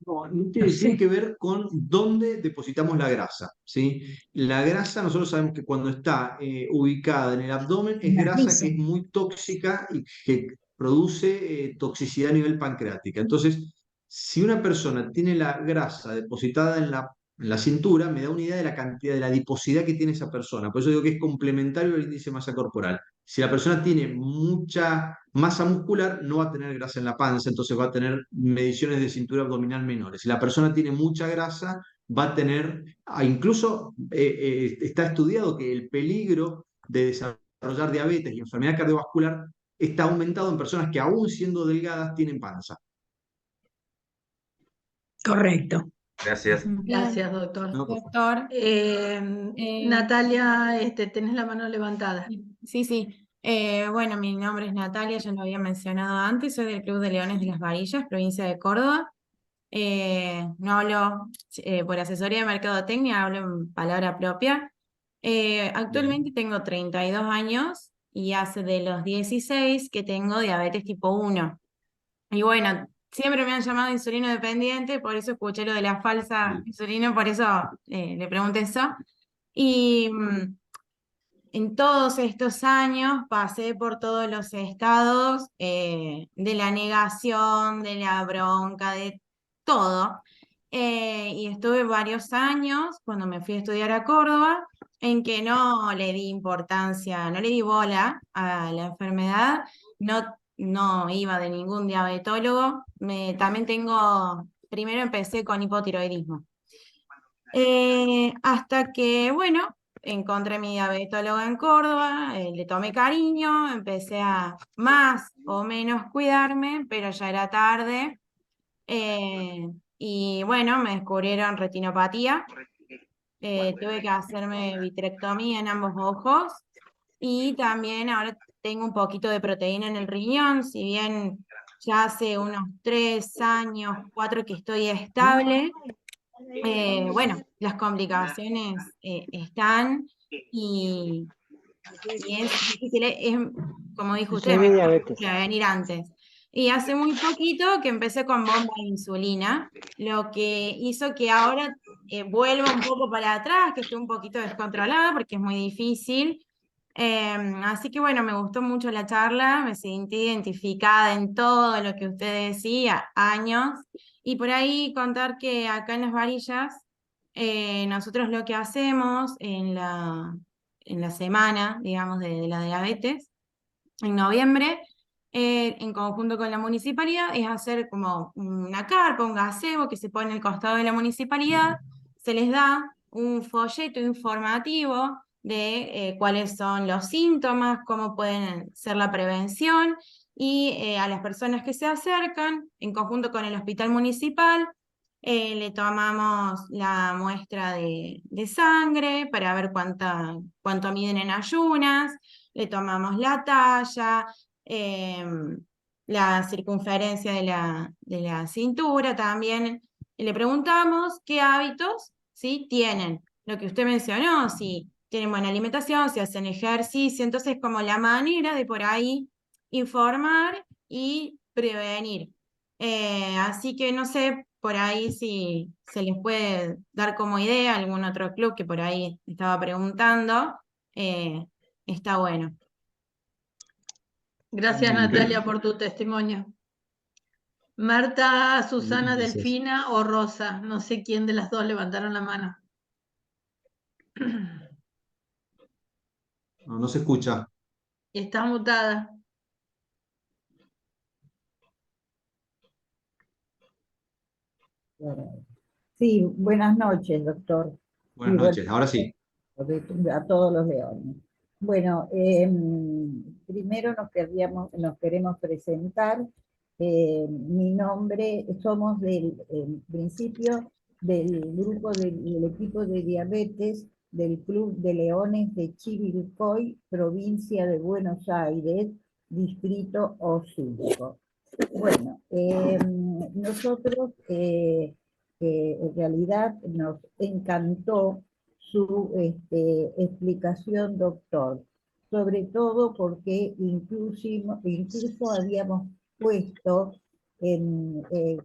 No, No sé. tiene que ver con dónde depositamos la grasa, ¿sí? La grasa, nosotros sabemos que cuando está ubicada en el abdomen, es En el grasa piso. que es muy tóxica y que produce toxicidad a nivel pancreática. Entonces, si una persona tiene la grasa depositada en la cintura, me da una idea de la cantidad, de la adiposidad que tiene esa persona. Por eso digo que es complementario al índice de masa corporal. Si la persona tiene mucha masa muscular, no va a tener grasa en la panza, entonces va a tener mediciones de cintura abdominal menores. Si la persona tiene mucha grasa, va a tener, incluso está estudiado que el peligro de desarrollar diabetes y enfermedad cardiovascular está aumentado en personas que aún siendo delgadas tienen panza. Correcto. Gracias. bien, Gracias, doctor. ¿No? doctor. Natalia, tenés la mano levantada. Sí. Bueno, mi nombre es Natalia, ya lo había mencionado antes, soy del Club de Leones de las Varillas, provincia de Córdoba. No hablo por asesoría de mercadotecnia, hablo en palabra propia. Actualmente tengo 32 años y hace de los 16 que tengo diabetes tipo 1. Y bueno, siempre me han llamado insulino dependiente, por eso escuché lo de la falsa insulina, por eso le pregunté eso. Y en todos estos años pasé por todos los estados de la negación, de la bronca, de todo. Y estuve varios años cuando me fui a estudiar a Córdoba en que no le di importancia, no le di bola a la enfermedad, no iba de ningún diabetólogo. También primero empecé con hipotiroidismo. Hasta que, bueno, encontré mi diabetólogo en Córdoba, le tomé cariño, empecé a más o menos cuidarme, pero ya era tarde. Y bueno, me descubrieron retinopatía. Tuve que hacerme vitrectomía en ambos ojos y también ahora tengo un poquito de proteína en el riñón, si bien ya hace unos 3 años, 4 que estoy estable. Bueno, las complicaciones están y es difícil, como dijo usted, me gustaría venir antes. Y hace muy poquito que empecé con bomba de insulina, lo que hizo que ahora vuelva un poco para atrás, que esté un poquito descontrolada porque es muy difícil. Así que bueno, me gustó mucho la charla, me sentí identificada en todo lo que usted decía, años. Y por ahí contar que acá en Las Varillas nosotros lo que hacemos en la semana, digamos, de la diabetes, en noviembre, en conjunto con la municipalidad, es hacer como una carpa, un gazebo que se pone al costado de la municipalidad, se les da un folleto informativo de cuáles son los síntomas, cómo pueden ser la prevención, y a las personas que se acercan, en conjunto con el hospital municipal, le tomamos la muestra de sangre para ver cuánto miden en ayunas, le tomamos la talla, la circunferencia de la cintura también. Y le preguntamos qué hábitos, ¿sí?, tienen. Lo que usted mencionó, si tienen buena alimentación, si hacen ejercicio, entonces como la manera de por ahí informar y prevenir. Así que no sé por ahí si se les puede dar como idea algún otro club que por ahí estaba preguntando. Está bueno. Gracias, Natalia, por tu testimonio. Marta, Susana, Gracias. Delfina o Rosa, no sé quién de las dos levantaron la mano. No, no se escucha. Está mutada. Sí, buenas noches, doctor. Buenas Y bueno, noches, ahora sí. a todos los leones. Bueno, primero nos queremos presentar. Mi nombre, somos en principio del grupo del equipo de diabetes del Club de Leones de Chivilcoy, provincia de Buenos Aires, distrito O5. Bueno, nosotros en realidad nos encantó su explicación, doctor, sobre todo porque incluso habíamos puesto en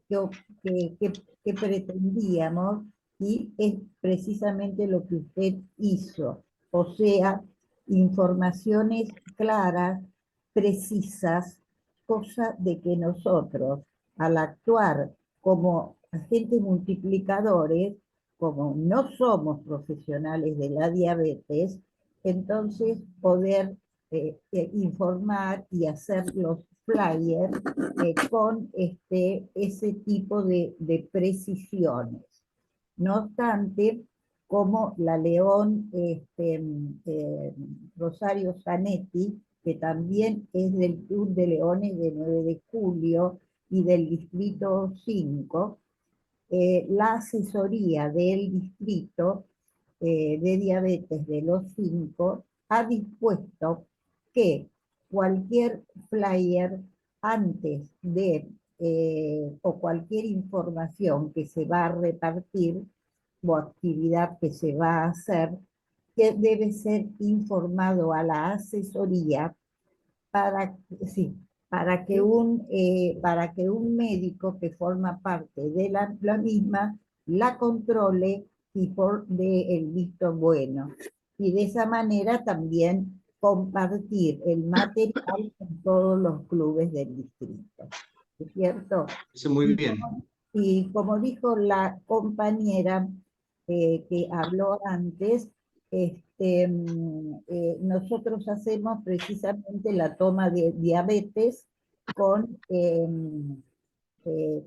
qué pretendíamos, y es precisamente lo que usted hizo, o sea, informaciones claras, precisas, cosa de que nosotros, al actuar como agentes multiplicadores, como no somos profesionales de la diabetes, entonces poder informar y hacer los flyers con ese tipo de precisiones. No obstante, como la León Rosario Zanetti, que también es del Club de Leones de 9 de julio y del Distrito 5, la asesoría del distrito de diabetes de los 5 ha dispuesto que cualquier flyer antes de o cualquier información que se va a repartir o actividad que se va a hacer, que debe ser informado a la asesoría para, sí, para que un médico que forma parte de la misma la controle y dé el visto bueno. Y de esa manera también compartir el material con todos los clubes del distrito. ¿Es cierto? Eso muy bien. Y como dijo la compañera que habló antes, nosotros hacemos precisamente la toma de diabetes con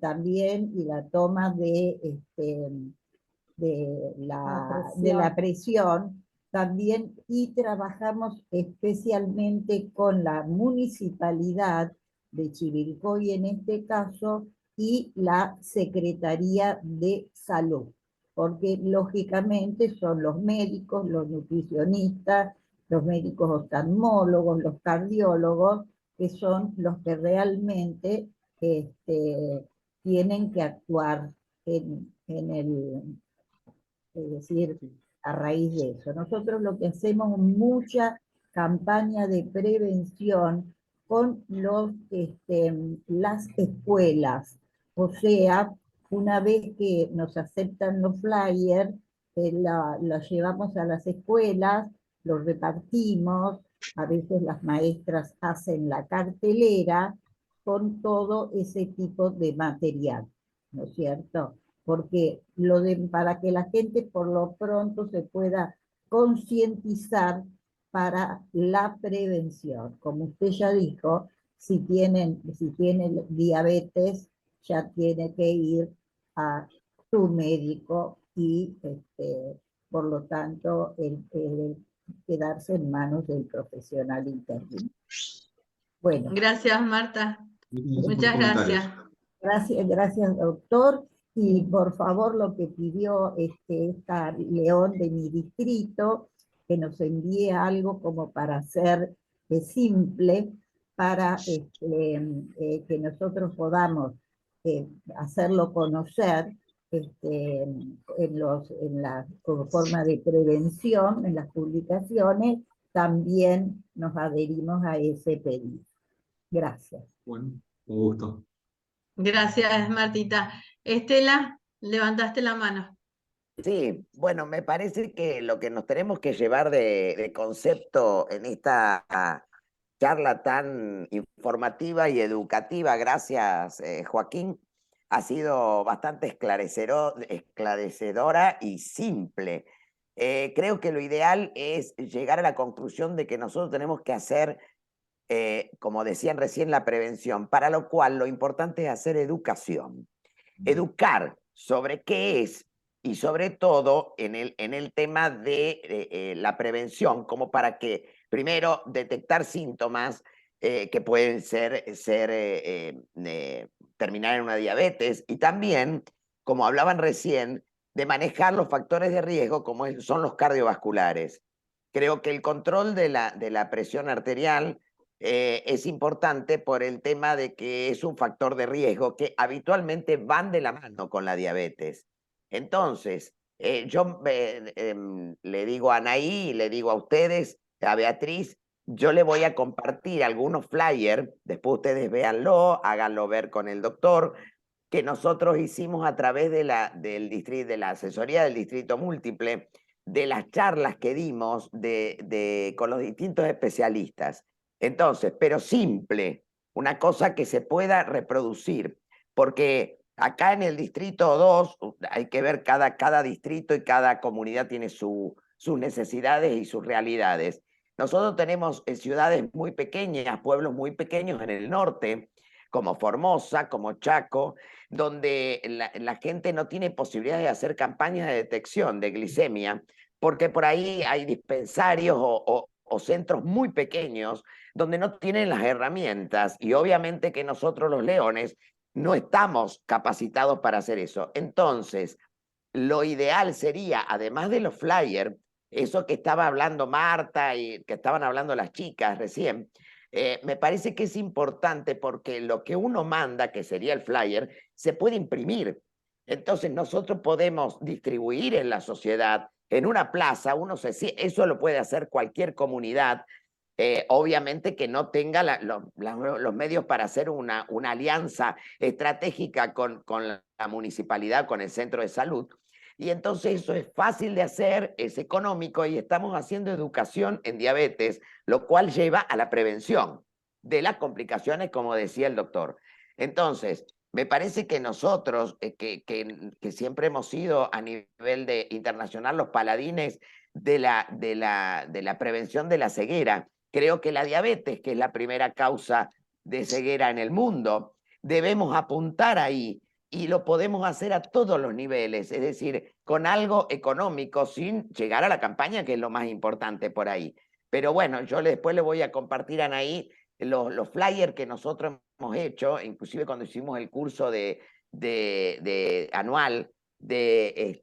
también y la toma de la presión también, y trabajamos especialmente con la municipalidad de Chivilcoy en este caso y la Secretaría de Salud, porque lógicamente son los médicos, los nutricionistas, los médicos oftalmólogos, los cardiólogos, que son los que realmente tienen que actuar es decir, a raíz de eso. Nosotros lo que hacemos es mucha campaña de prevención con las escuelas. O sea, una vez que nos aceptan los flyers, los llevamos a las escuelas, los repartimos, a veces las maestras hacen la cartelera con todo ese tipo de material, ¿no es cierto? porque para que la gente por lo pronto se pueda concientizar para la prevención. Como usted ya dijo, si tiene diabetes, ya tiene que ir a su médico y por lo tanto quedarse en manos del profesional interno. Bueno, Gracias, Marta. Muchas gracias. gracias doctor. Y por favor lo que pidió esta León de mi distrito, que nos envíe algo como para hacer simple, para que nosotros podamos hacerlo conocer como forma de prevención en las publicaciones, también nos adherimos a ese pedido. Gracias. Bueno, con gusto. Gracias, Martita. Estela, levantaste la mano. Sí, bueno, me parece que lo que nos tenemos que llevar de concepto en esta charla tan informativa y educativa, gracias Joaquín, ha sido bastante esclarecedora y simple. Creo que lo ideal es llegar a la conclusión de que nosotros tenemos que hacer, como decían recién, la prevención, para lo cual lo importante es hacer educación. Educar sobre qué es y sobre todo en el tema de la prevención, como para que primero detectar síntomas que pueden terminar en una diabetes y también, como hablaban recién, de manejar los factores de riesgo como son los cardiovasculares. Creo que el control de la presión arterial es importante por el tema de que es un factor de riesgo que habitualmente van de la mano con la diabetes. Entonces, yo le digo a Anaí, le digo a ustedes, a Beatriz, yo le voy a compartir algunos flyers, después ustedes véanlo, háganlo ver con el doctor, que nosotros hicimos a través de la asesoría del Distrito Múltiple, de las charlas que dimos con los distintos especialistas. Entonces, pero simple, una cosa que se pueda reproducir, porque acá en el Distrito 2 hay que ver cada distrito y cada comunidad tiene sus necesidades y sus realidades. Nosotros tenemos ciudades muy pequeñas, pueblos muy pequeños en el norte, como Formosa, como Chaco, donde la gente no tiene posibilidad de hacer campañas de detección de glicemia, porque por ahí hay dispensarios o centros muy pequeños donde no tienen las herramientas y obviamente que nosotros los leones no estamos capacitados para hacer eso. Entonces, lo ideal sería, además de los flyers, eso que estaba hablando Marta y que estaban hablando las chicas recién, me parece que es importante porque lo que uno manda, que sería el flyer, se puede imprimir. Entonces nosotros podemos distribuir en la sociedad, en una plaza, eso lo puede hacer cualquier comunidad, obviamente que no tenga los medios para hacer una alianza estratégica con la municipalidad, con el centro de salud. Y entonces eso es fácil de hacer, es económico y estamos haciendo educación en diabetes, lo cual lleva a la prevención de las complicaciones, como decía el doctor. Entonces, me parece que nosotros, que siempre hemos sido a nivel internacional los paladines de la prevención de la ceguera, creo que la diabetes, que es la primera causa de ceguera en el mundo, debemos apuntar ahí y lo podemos hacer a todos los niveles, es decir, con algo económico, sin llegar a la campaña, que es lo más importante por ahí. Pero bueno, yo después le voy a compartir a Anaí los flyers que nosotros hemos hecho, inclusive cuando hicimos el curso anual de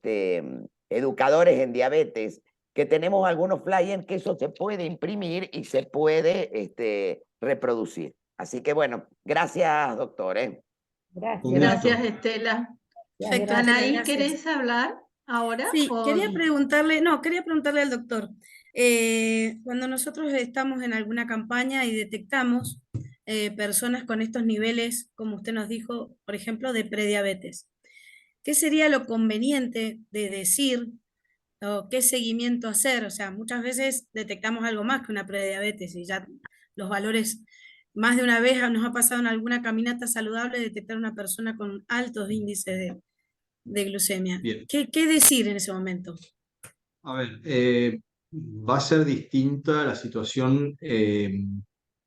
educadores en diabetes, que tenemos algunos flyers que eso se puede imprimir y se puede reproducir. Así que bueno, gracias doctor. Gracias, Estela. Perfecto, Anaí, gracias. ¿querés hablar ahora? Sí, quería preguntarle al doctor. Cuando nosotros estamos en alguna campaña y detectamos personas con estos niveles, como usted nos dijo, por ejemplo, de prediabetes, ¿qué sería lo conveniente de decir o qué seguimiento hacer? O sea, muchas veces detectamos algo más que una prediabetes y ya los valores, más de una vez nos ha pasado en alguna caminata saludable detectar una persona con altos índices de glucemia. Bien. ¿Qué decir en ese momento? A ver, va a ser distinta la situación.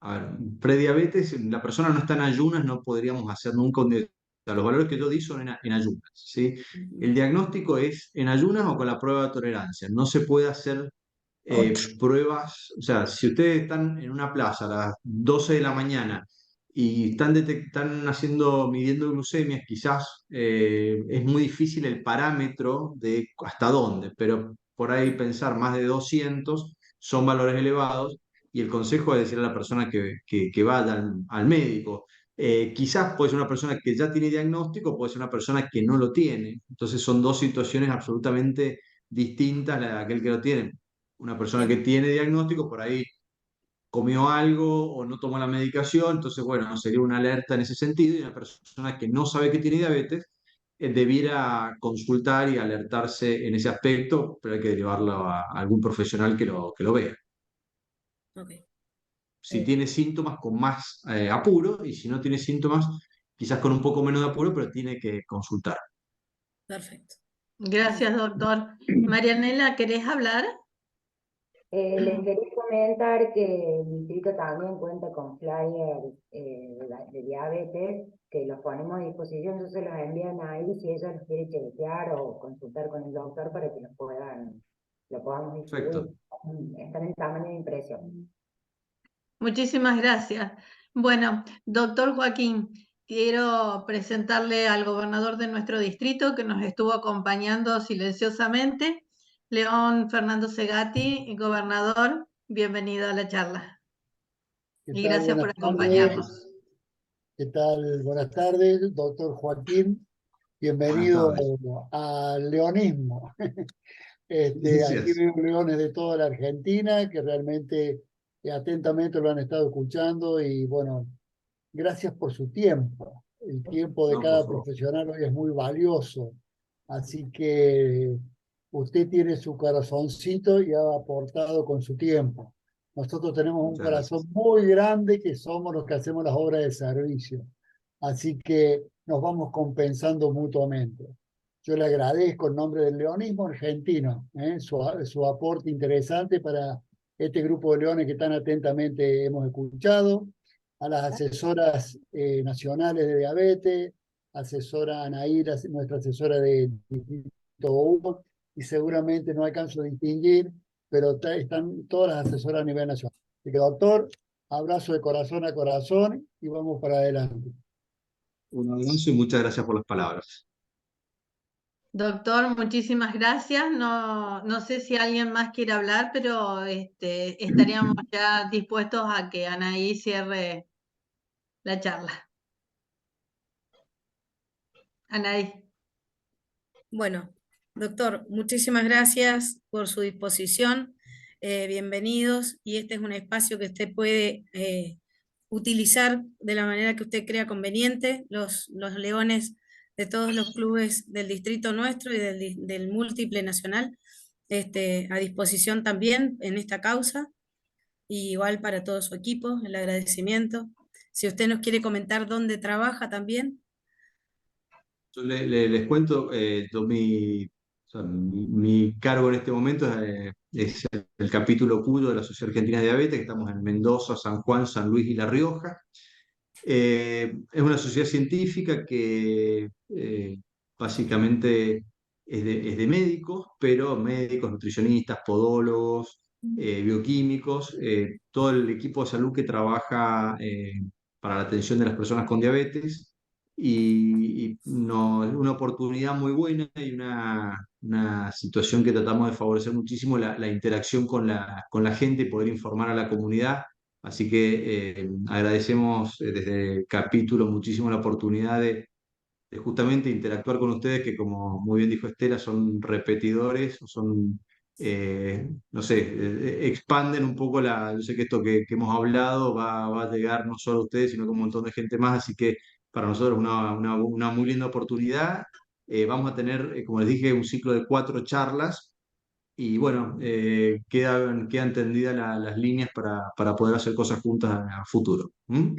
A ver, prediabetes, la persona no está en ayunas, no podríamos hacer nunca un los valores que yo di son en ayunas, ¿sí? El diagnóstico es en ayunas o con la prueba de tolerancia. No se puede hacer pruebas, o sea, si ustedes están en una plaza a las 12 de la mañana y están midiendo glucemias, quizás es muy difícil el parámetro de hasta dónde, pero por ahí pensar más de 200 son valores elevados y el consejo es decir a la persona que vaya al médico. Quizás puede ser una persona que ya tiene diagnóstico, puede ser una persona que no lo tiene. Entonces son dos situaciones absolutamente distintas la de aquel que lo tiene. Una persona que Bien, tiene diagnóstico por ahí comió algo o no tomó la medicación, entonces bueno, sería una alerta en ese sentido, y una persona que no sabe que tiene diabetes debiera consultar y alertarse en ese aspecto, pero hay que derivarlo a algún profesional que lo vea. ok, Si tiene síntomas con más apuro, y si no tiene síntomas quizás con un poco menos de apuro, pero tiene que consultar. perfecto. Gracias, doctor. Marianela, ¿querés hablar? Les quería comentar que el distrito también cuenta con flyers de diabetes, que los ponemos a disposición, yo se los envían ahí si ella los quiere chequear o consultar con el doctor para que lo podamos distribuir. Perfecto. Están en tamaño de impresión. Muchísimas gracias. Bueno, doctor Joaquín, quiero presentarle al gobernador de nuestro distrito que nos estuvo acompañando silenciosamente, León Fernando Segatti, gobernador, bienvenido a la charla. ¿Qué Y tal? gracias por Buenas tardes. acompañarnos. ¿Qué tal? Buenas tardes, doctor Joaquín. Buenas Bienvenido tardes. al leonismo. Aquí Gracias. veo leones de toda la Argentina que realmente atentamente lo han estado escuchando y bueno, gracias por su tiempo. El tiempo de No, por cada favor. profesional hoy es muy valioso. Así que usted tiene su corazoncito y ha aportado con su tiempo. Nosotros tenemos un Muchas corazón gracias. muy grande que somos los que hacemos las obras de servicio. Así que nos vamos compensando mutuamente. Yo le agradezco en nombre del leonismo argentino su aporte interesante para este grupo de leones que tan atentamente hemos escuchado, a las asesoras nacionales de diabetes, asesora Anaíra, nuestra asesora de Distrito 1, y seguramente no alcanzo a distinguir, pero están todas las asesoras a nivel nacional. Así que, doctor, abrazo de corazón a corazón y vamos para adelante. Un abrazo y muchas gracias por las palabras. Doctor, muchísimas gracias. No sé si alguien más quiere hablar, pero estaríamos ya dispuestos a que Anaí cierre la charla. Anaí. Bueno, doctor, muchísimas gracias por su disposición. Bienvenidos, y este es un espacio que usted puede utilizar de la manera que usted crea conveniente. Los leones de todos los clubes del distrito nuestro y del múltiple nacional, a disposición también en esta causa, y igual para todo su equipo, el agradecimiento. Si usted nos quiere comentar dónde trabaja también. Yo les cuento, o sea, mi cargo en este momento es el capítulo Cuyo de la Sociedad Argentina de Diabetes, que estamos en Mendoza, San Juan, San Luis y La Rioja. Es una sociedad científica que básicamente es de médicos, pero médicos, nutricionistas, podólogos, bioquímicos, todo el equipo de salud que trabaja para la atención de las personas con diabetes, y una oportunidad muy buena y una situación que tratamos de favorecer muchísimo, la interacción con la gente y poder informar a la comunidad. Así que agradecemos desde el capítulo muchísimo la oportunidad de justamente interactuar con ustedes, que como muy bien dijo Estela, son repetidores, o son, no sé, expanden un poco yo sé que esto que hemos hablado va a llegar no solo a ustedes, sino que a un montón de gente más, así que para nosotros es una muy linda oportunidad. Vamos a tener, como les dije, un ciclo de 4 charlas. Y bueno, quedan tendidas las líneas para poder hacer cosas juntas a futuro. ¿Mm?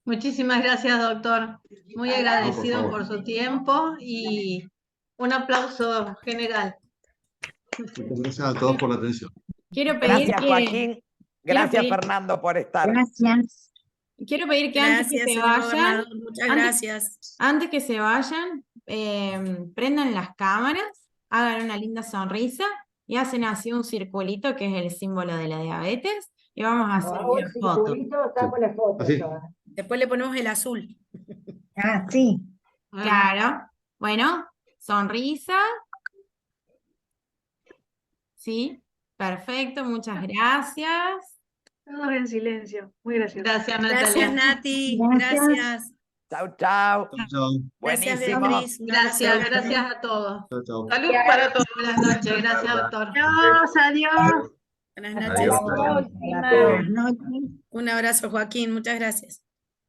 Muchísimas gracias, doctor. Muy agradecido favor. por su tiempo y un aplauso general. Muchas gracias a todos por la atención. Quiero pedir Gracias, que... Joaquín. Gracias, pedir- Fernando, por estar. Gracias. Quiero pedir que antes que Gracias, se señor vayan, gobernador. Muchas gracias. antes que se vayan, prendan las cámaras, hagan una linda sonrisa y hacen así un circulito que es el símbolo de la diabetes y vamos a hacer Hago el una foto. circulito, saco la foto. Así. yo. Después le ponemos el azul. Ah, sí. Claro. Bueno, sonrisa. Sí, perfecto, muchas gracias. Todos en silencio. Muy gracioso. Gracias, Natalia. Gracias, Nati. Gracias. Gracias. Chau, chau. Chao, chao. Gracias, Buenísimo. Beatriz. Un Gracias, abrazo. gracias a todos. Chao, chao. Salud para todos. Buenas noches. Gracias, doctor. Adiós, adiós. Buenas Adiós. noches. Buenas noches. Un abrazo, Joaquín. Muchas gracias.